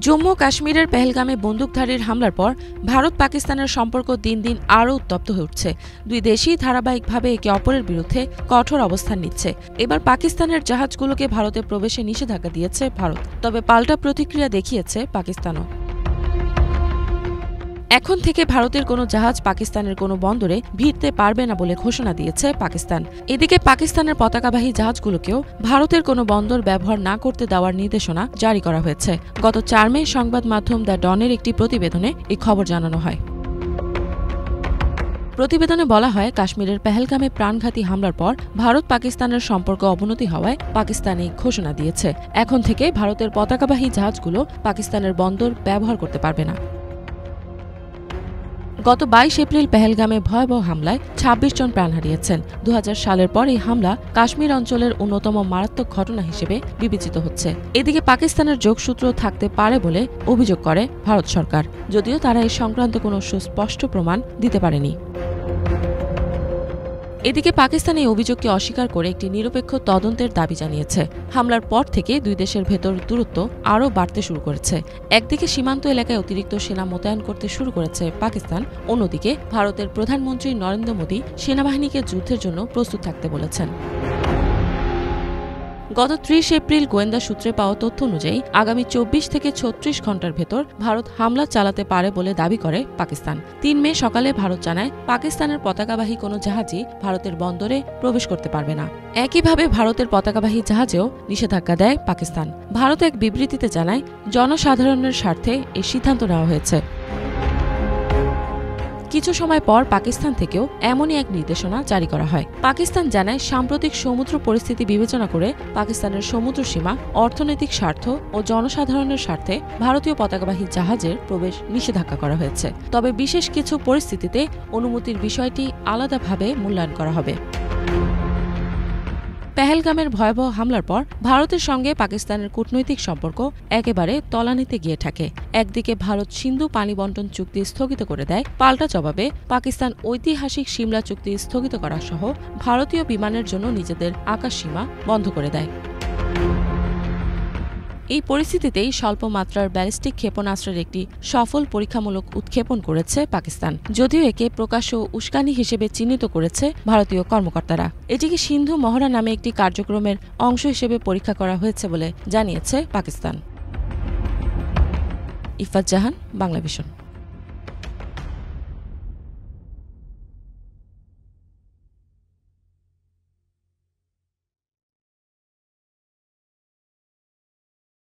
জম্মু কাশ্মীরের পেহেলগামে বন্দুকধারীর হামলার পর ভারত পাকিস্তানের সম্পর্ক দিন দিন আরও উত্তপ্ত হয়ে উঠছে। দুই দেশই ধারাবাহিকভাবে একে অপরের বিরুদ্ধে কঠোর অবস্থান নিচ্ছে। এবার পাকিস্তানের জাহাজগুলোকে ভারতে প্রবেশে নিষেধাজ্ঞা দিয়েছে ভারত, তবে পাল্টা প্রতিক্রিয়া দেখিয়েছে পাকিস্তানও। এখন থেকে ভারতের কোনো জাহাজ পাকিস্তানের কোনো বন্দরে ভিড়তে পারবে না বলে ঘোষণা দিয়েছে পাকিস্তান। এদিকে পাকিস্তানের পতাকাবাহী জাহাজগুলোকেও ভারতের কোনো বন্দর ব্যবহার না করতে দেওয়ার নির্দেশনা জারি করা হয়েছে। গত ৪ মে সংবাদ মাধ্যম দ্য ডনের একটি প্রতিবেদনে এই খবর জানানো হয়। প্রতিবেদনে বলা হয়, কাশ্মীরের পেহেলগামে প্রাণঘাতী হামলার পর ভারত পাকিস্তানের সম্পর্ক অবনতি হওয়ায় পাকিস্তান এই ঘোষণা দিয়েছে। এখন থেকে ভারতের পতাকাবাহী জাহাজগুলো পাকিস্তানের বন্দর ব্যবহার করতে পারবে না। গত ২২ এপ্রিল পেহেলগামে ভয়াবহ হামলায় ২৬ জন প্রাণ হারিয়েছেন। ২০০০ সালের পর এই হামলা কাশ্মীর অঞ্চলের অন্যতম মারাত্মক ঘটনা হিসেবে বিবেচিত হচ্ছে। এদিকে পাকিস্তানের যোগসূত্র থাকতে পারে বলে অভিযোগ করে ভারত সরকার, যদিও তারা এ সংক্রান্ত কোনো সুস্পষ্ট প্রমাণ দিতে পারেনি। এদিকে পাকিস্তান এই অভিযোগকে অস্বীকার করে একটি নিরপেক্ষ তদন্তের দাবি জানিয়েছে। হামলার পর থেকে দুই দেশের ভেতর দূরত্ব আরও বাড়তে শুরু করেছে। একদিকে সীমান্ত এলাকায় অতিরিক্ত সেনা মোতায়েন করতে শুরু করেছে পাকিস্তান, অন্যদিকে ভারতের প্রধানমন্ত্রী নরেন্দ্র মোদী সেনাবাহিনীকে যুদ্ধের জন্য প্রস্তুত থাকতে বলেছেন। গত ৩০ এপ্রিল গোয়েন্দা সূত্রে পাওয়া তথ্য অনুযায়ী আগামী ২৪ থেকে ৩৬ ঘণ্টার ভেতর ভারত হামলা চালাতে পারে বলে দাবি করে পাকিস্তান। ৩ মে সকালে ভারত জানায়, পাকিস্তানের পতাকাবাহী কোনো জাহাজই ভারতের বন্দরে প্রবেশ করতে পারবে না। একইভাবে ভারতের পতাকাবাহী জাহাজেও নিষেধাজ্ঞা দেয় পাকিস্তান। ভারত এক বিবৃতিতে জানায়, জনসাধারণের স্বার্থে এই সিদ্ধান্ত নেওয়া হয়েছে। কিছু সময় পর পাকিস্তান থেকেও এমনই এক নির্দেশনা জারি করা হয়। পাকিস্তান জানায়, সাম্প্রতিক সমুদ্র পরিস্থিতি বিবেচনা করে পাকিস্তানের সমুদ্র সীমা, অর্থনৈতিক স্বার্থ ও জনসাধারণের স্বার্থে ভারতীয় পতাকাবাহী জাহাজের প্রবেশ নিষেধাজ্ঞা করা হয়েছে। তবে বিশেষ কিছু পরিস্থিতিতে অনুমতির বিষয়টি আলাদাভাবে মূল্যায়ন করা হবে। পেহেলগামের ভয়াবহ হামলার পর ভারতের সঙ্গে পাকিস্তানের কূটনৈতিক সম্পর্ক একেবারে তলানিতে গিয়ে থাকে। একদিকে ভারত সিন্ধু পানি বণ্টন চুক্তি স্থগিত করে দেয়, পাল্টা জবাবে পাকিস্তান ঐতিহাসিক সিমলা চুক্তি স্থগিত করা সহ ভারতীয় বিমানের জন্য নিজেদের আকাশসীমা বন্ধ করে দেয়। এই পরিস্থিতিতেই স্বল্প মাত্রার ব্যালিস্টিক ক্ষেপণাস্ত্রের একটি সফল পরীক্ষামূলক উৎক্ষেপণ করেছে পাকিস্তান, যদিও একে প্রকাশ্য উস্কানি হিসেবে চিহ্নিত করেছে ভারতীয় কর্মকর্তারা। এটিকে সিন্ধু মহড়া নামে একটি কার্যক্রমের অংশ হিসেবে পরীক্ষা করা হয়েছে বলে জানিয়েছে পাকিস্তান। ইফাত জাহান, বাংলাভিশন।